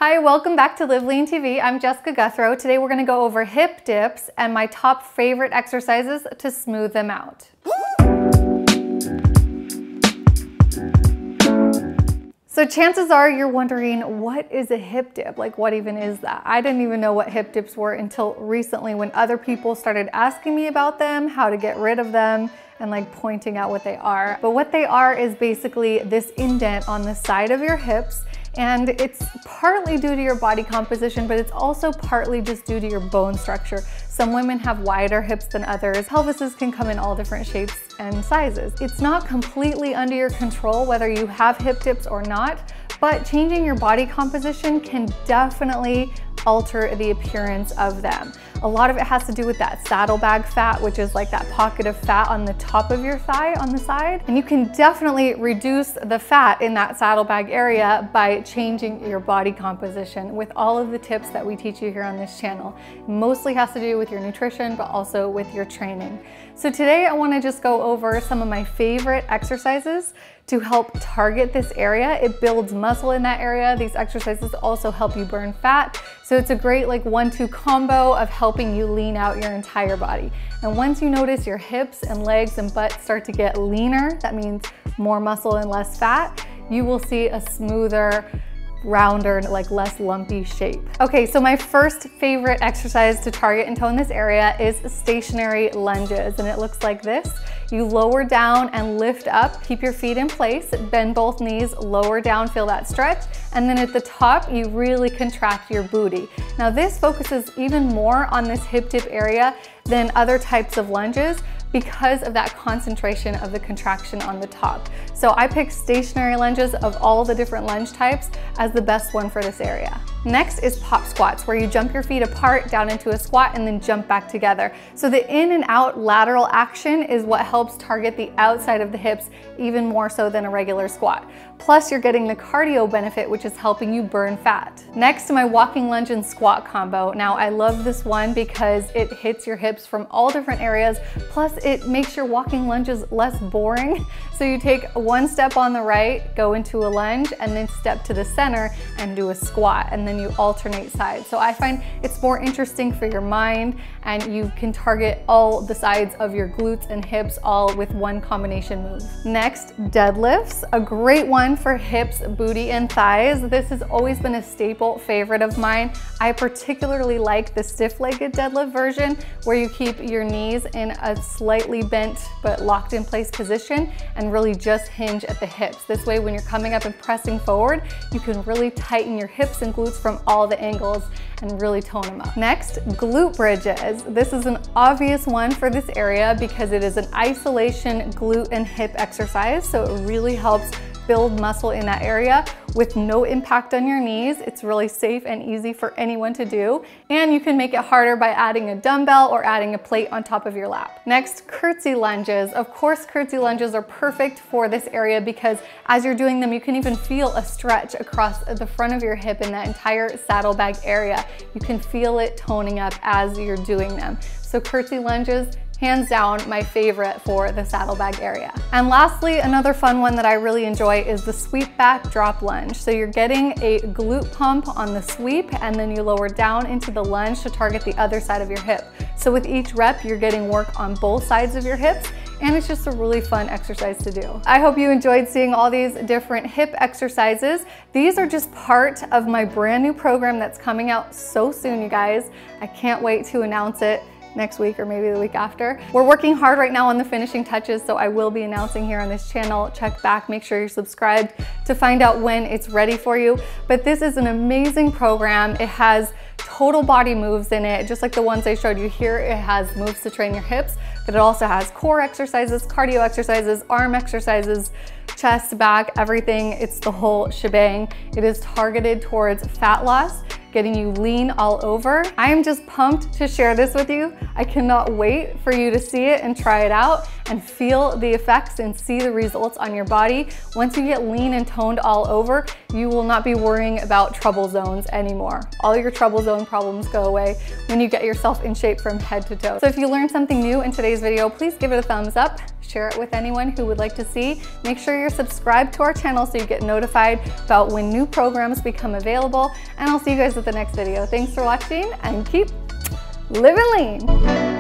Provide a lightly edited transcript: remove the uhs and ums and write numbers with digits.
Hi, welcome back to LiveLeanTV. I'm Jessica Guthrow. Today we're gonna go over hip dips and my top favorite exercises to smooth them out. So chances are you're wondering, what is a hip dip? Like, what even is that? I didn't even know what hip dips were until recently when other people started asking me about them, how to get rid of them, and like pointing out what they are. But what they are is basically this indent on the side of your hips, and it's partly due to your body composition, but it's also partly just due to your bone structure. Some women have wider hips than others. Pelvises can come in all different shapes and sizes. It's not completely under your control whether you have hip dips or not, but changing your body composition can definitely alter the appearance of them. A lot of it has to do with that saddlebag fat, which is like that pocket of fat on the top of your thigh on the side. And you can definitely reduce the fat in that saddlebag area by changing your body composition with all of the tips that we teach you here on this channel. It mostly has to do with your nutrition, but also with your training. So today I want to just go over some of my favorite exercises to help target this area. It builds muscle in that area. These exercises also help you burn fat. So it's a great like 1-2 combo of helping you lean out your entire body. And once you notice your hips and legs and butt start to get leaner, that means more muscle and less fat, you will see a smoother, rounder, like less lumpy shape. Okay, so my first favorite exercise to target and tone this area is stationary lunges, and it looks like this. You lower down and lift up, keep your feet in place, bend both knees, lower down, feel that stretch, and then at the top, you really contract your booty. Now this focuses even more on this hip dip area than other types of lunges because of that concentration of the contraction on the top. So I picked stationary lunges of all the different lunge types as the best one for this area. Next is pop squats, where you jump your feet apart down into a squat and then jump back together. So the in and out lateral action is what helps target the outside of the hips even more so than a regular squat. Plus you're getting the cardio benefit, which is helping you burn fat. Next to my walking lunge and squat combo. Now I love this one because it hits your hips from all different areas, plus it makes your walking lunges less boring. So you take one step on the right, go into a lunge, and then step to the center and do a squat, and then you alternate sides. So I find it's more interesting for your mind, and you can target all the sides of your glutes and hips all with one combination move. Next, deadlifts, a great one for hips, booty, and thighs. This has always been a staple favorite of mine. I particularly like the stiff-legged deadlift version, where you keep your knees in a slightly bent but locked in place position and really just hinge at the hips. This way, when you're coming up and pressing forward, you can really tighten your hips and glutes from all the angles and really tone them up. Next, glute bridges. This is an obvious one for this area because it is an isolation glute and hip exercise, so it really helps build muscle in that area with no impact on your knees. It's really safe and easy for anyone to do. And you can make it harder by adding a dumbbell or adding a plate on top of your lap. Next, curtsey lunges. Of course, curtsey lunges are perfect for this area because as you're doing them, you can even feel a stretch across the front of your hip in that entire saddlebag area. You can feel it toning up as you're doing them. So curtsey lunges, hands down my favorite for the saddlebag area. And lastly, another fun one that I really enjoy is the sweep back drop lunge. So you're getting a glute pump on the sweep, and then you lower down into the lunge to target the other side of your hip. So with each rep, you're getting work on both sides of your hips, and it's just a really fun exercise to do. I hope you enjoyed seeing all these different hip exercises. These are just part of my brand new program that's coming out so soon, you guys. I can't wait to announce it next week or maybe the week after. We're working hard right now on the finishing touches, so I will be announcing here on this channel. Check back, make sure you're subscribed to find out when it's ready for you. But this is an amazing program. It has total body moves in it, just like the ones I showed you here. It has moves to train your hips, but it also has core exercises, cardio exercises, arm exercises, chest, back, everything. It's the whole shebang. It is targeted towards fat loss, getting you lean all over. I am just pumped to share this with you. I cannot wait for you to see it and try it out and feel the effects and see the results on your body. Once you get lean and toned all over, you will not be worrying about trouble zones anymore. All your trouble zone problems go away when you get yourself in shape from head to toe. So if you learned something new in today's video, please give it a thumbs up, share it with anyone who would like to see. Make sure you're subscribed to our channel so you get notified about when new programs become available, and I'll see you guys at the next video. Thanks for watching and keep living lean.